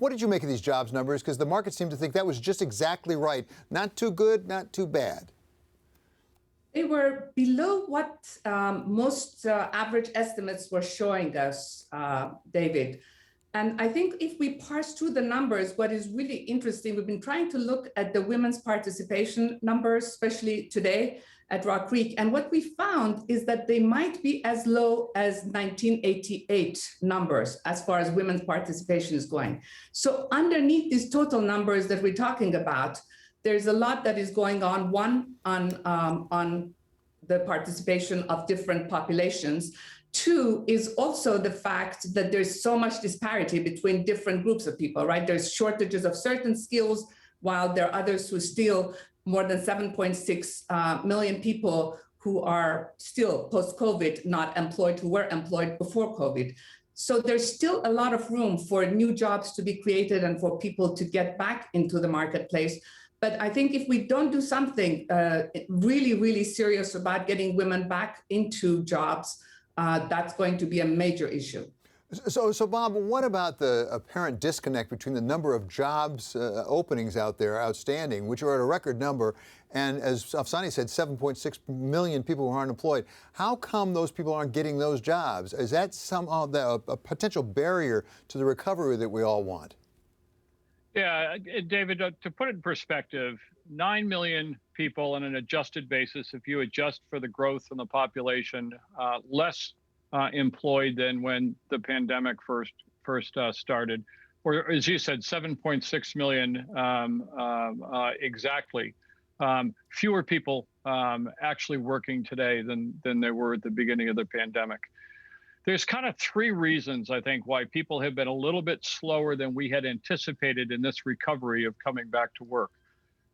What did you make of these jobs numbers? Because the market seemed to think that was just exactly right. Not too good, not too bad. They were below what most average estimates were showing us, David. And I think if we parse through the numbers, what is really interesting, we've been trying to look at the women's participation numbers, especially today at Rock Creek. And what we found is that they might be as low as 1988 numbers as far as women's participation is going. So underneath these total numbers that we're talking about, there's a lot that is going on, one, on the participation of different populations. Two is also the fact that there's so much disparity between different groups of people, right? There's shortages of certain skills, while there are others who still, more than 7.6 million people who are still post-COVID not employed, who were employed before COVID. So there's still a lot of room for new jobs to be created and for people to get back into the marketplace. But I think if we don't do something really, really serious about getting women back into jobs, that's going to be a major issue. So Bob, what about the apparent disconnect between the number of jobs openings out there outstanding, which are at a record number, and as Afsani said, 7.6 million people who aren't employed? How come those people aren't getting those jobs? Is that somehow a potential barrier to the recovery that we all want? Yeah, David, to put it in perspective, 9 million people on an adjusted basis, if you adjust for the growth in the population, less employed than when the pandemic first started, or as you said, 7.6 million exactly. Fewer people actually working today than there were at the beginning of the pandemic. There's kind of three reasons, I think, why people have been a little bit slower than we had anticipated in this recovery of coming back to work.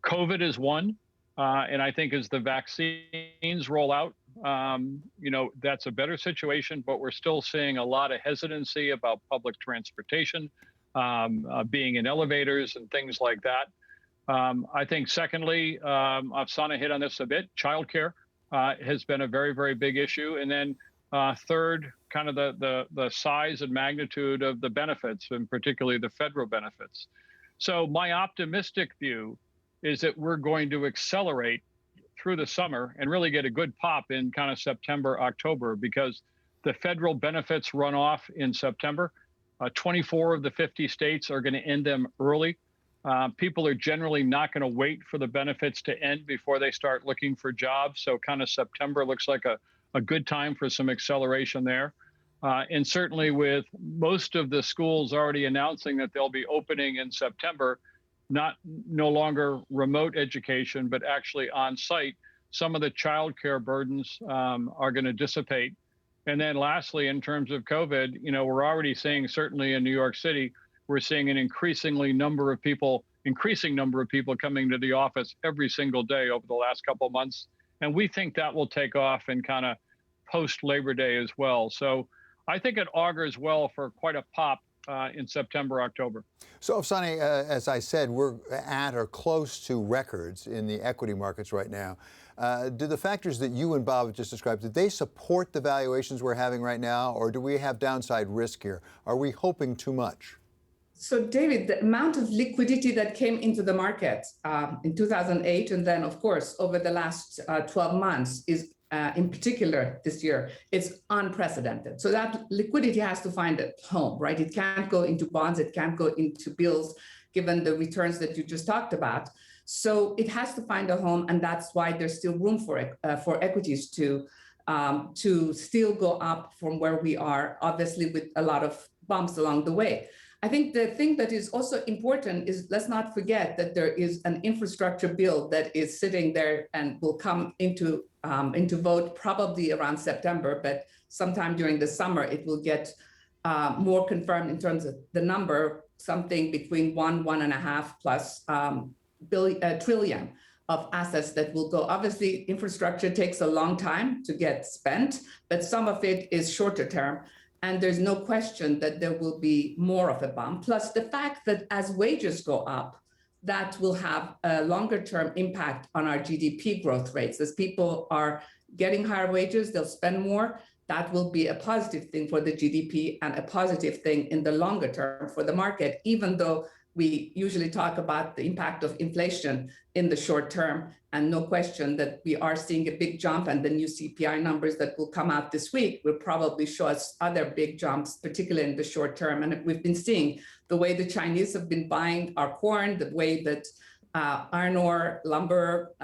COVID is one, and I think as the vaccines roll out, that's a better situation, but we're still seeing a lot of hesitancy about public transportation, being in elevators and things like that. I think secondly, Afsana hit on this a bit, childcare has been a very, very big issue. And then third, kind of the size and magnitude of the benefits, and particularly the federal benefits. So my optimistic view is that we're going to accelerate through the summer and really get a good pop in kind of September, October, because the federal benefits run off in September. 24 of the 50 states are going to end them early. People are generally not going to wait for the benefits to end before they start looking for jobs. So kind of September looks like a good time for some acceleration there. And certainly with most of the schools already announcing that they'll be opening in September, no longer remote education, but actually on site, some of the childcare burdens are going to dissipate. And then lastly, in terms of COVID, we're already seeing, certainly in New York City, we're seeing an increasing number of people coming to the office every single day over the last couple of months. And we think that will take off in kind of post Labor Day as well. So I think it augurs well for quite a pop in September, October. So, Afsani, as I said, we're at or close to records in the equity markets right now. Do the factors that you and Bob just described, did they support the valuations we're having right now, or do we have downside risk here? Are we hoping too much? So, David, the amount of liquidity that came into the market in 2008, and then, of course, over the last 12 months is in particular this year, it's unprecedented. So that liquidity has to find a home, right? It can't go into bonds, it can't go into bills, given the returns that you just talked about. So it has to find a home, and that's why there's still room for equities to still go up from where we are, obviously with a lot of bumps along the way. I think the thing that is also important is, let's not forget that there is an infrastructure bill that is sitting there and will come into vote probably around September, but sometime during the summer it will get more confirmed in terms of the number, something between 1.5 plus trillion of assets that will go. Obviously, infrastructure takes a long time to get spent, but some of it is shorter term. And there's no question that there will be more of a bump. Plus the fact that as wages go up, that will have a longer term impact on our GDP growth rates. As people are getting higher wages, they'll spend more. that will be a positive thing for the GDP and a positive thing in the longer term for the market, even though we usually talk about the impact of inflation in the short term. And no question that we are seeing a big jump, and the new CPI numbers that will come out this week will probably show us other big jumps, particularly in the short term. And we've been seeing the way the Chinese have been buying our corn, the way that iron ore, lumber,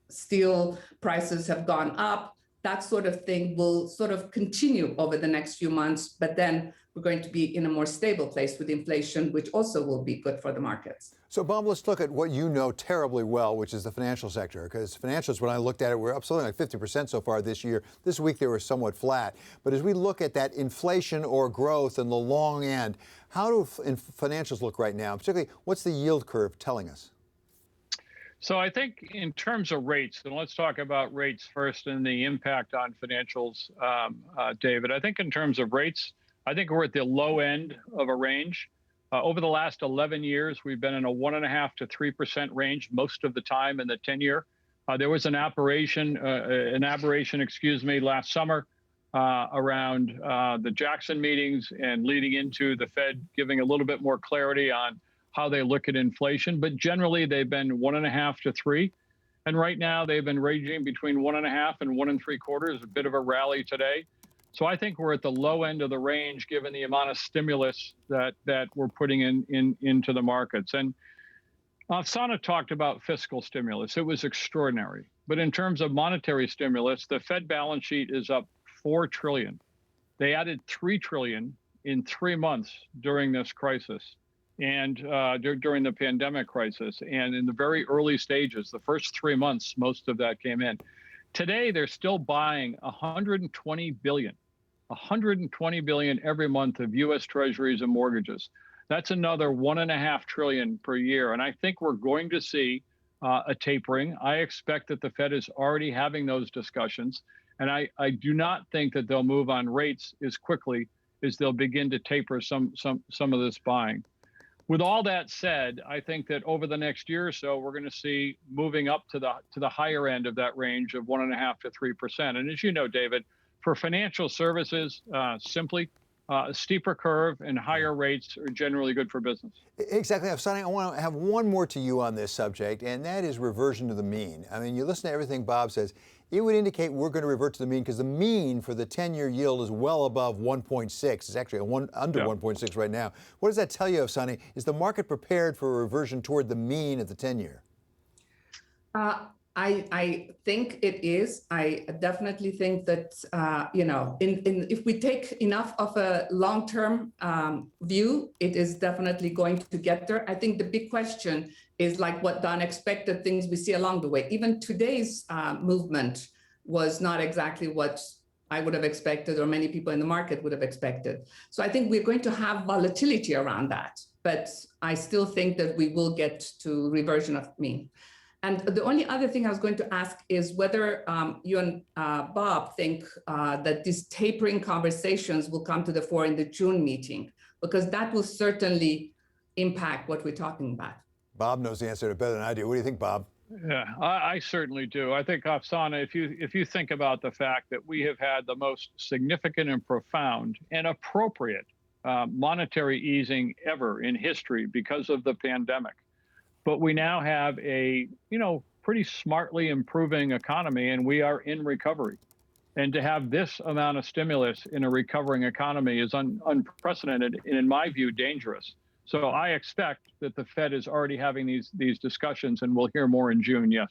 steel prices have gone up. That sort of thing will sort of continue over the next few months, but then we're going to be in a more stable place with inflation, which also will be good for the markets. So, Bob, let's look at what you know terribly well, which is the financial sector, because financials, when I looked at it, were up something like 50% so far this year. This week, they were somewhat flat. But as we look at that inflation or growth in the long end, how do financials look right now? Particularly, what's the yield curve telling us? So I think in terms of rates, and let's talk about rates first and the impact on financials, David. I think in terms of rates, I think we're at the low end of a range. Over the last 11 years, we've been in a 1.5% to 3% range most of the time in the 10-year. There was an aberration, last summer around the Jackson meetings and leading into the Fed giving a little bit more clarity on how they look at inflation, but generally they've been 1.5% to 3%. And right now they've been ranging between 1.5% and 1.75%, a bit of a rally today. So I think we're at the low end of the range, given the amount of stimulus that we're putting into the markets. And Sana talked about fiscal stimulus. It was extraordinary. But in terms of monetary stimulus, the Fed balance sheet is up $4 trillion. They added $3 trillion in 3 months during this crisis. And during the pandemic crisis, and in the very early stages, the first 3 months, most of that came in. Today, they're still buying $120 billion every month of U.S. Treasuries and mortgages. That's another $1.5 trillion per year. And I think we're going to see a tapering. I expect that the Fed is already having those discussions. And I do not think that they'll move on rates as quickly as they'll begin to taper some of this buying. With all that said, I think that over the next year or so, we're going to see moving up to the higher end of that range of 1.5% to 3%. And as you know, David, for financial services, simply a steeper curve and higher rates are generally good for business. Exactly. Afsani, I want to have one more to you on this subject, and that is reversion to the mean. I mean, you listen to everything Bob says. It would indicate we're going to revert to the mean because the mean for the 10-year yield is well above 1.6. It's actually under 1.6 right now. What does that tell you, Afsani? Is the market prepared for a reversion toward the mean at the 10-year? I think it is. I definitely think that, if we take enough of a long-term view, it is definitely going to get there. I think the big question is like what the unexpected things we see along the way. Even today's movement was not exactly what I would have expected or many people in the market would have expected. So I think we're going to have volatility around that, but I still think that we will get to reversion of mean. And the only other thing I was going to ask is whether you and Bob think that these tapering conversations will come to the fore in the June meeting, because that will certainly impact what we're talking about. Bob knows the answer to it better than I do. What do you think, Bob? Yeah, I certainly do. I think, Afsana, if you think about the fact that we have had the most significant and profound and appropriate monetary easing ever in history because of the pandemic, but we now have a, pretty smartly improving economy, and we are in recovery. And to have this amount of stimulus in a recovering economy is unprecedented and, in my view, dangerous. So I expect that the Fed is already having these discussions, and we'll hear more in June, yes.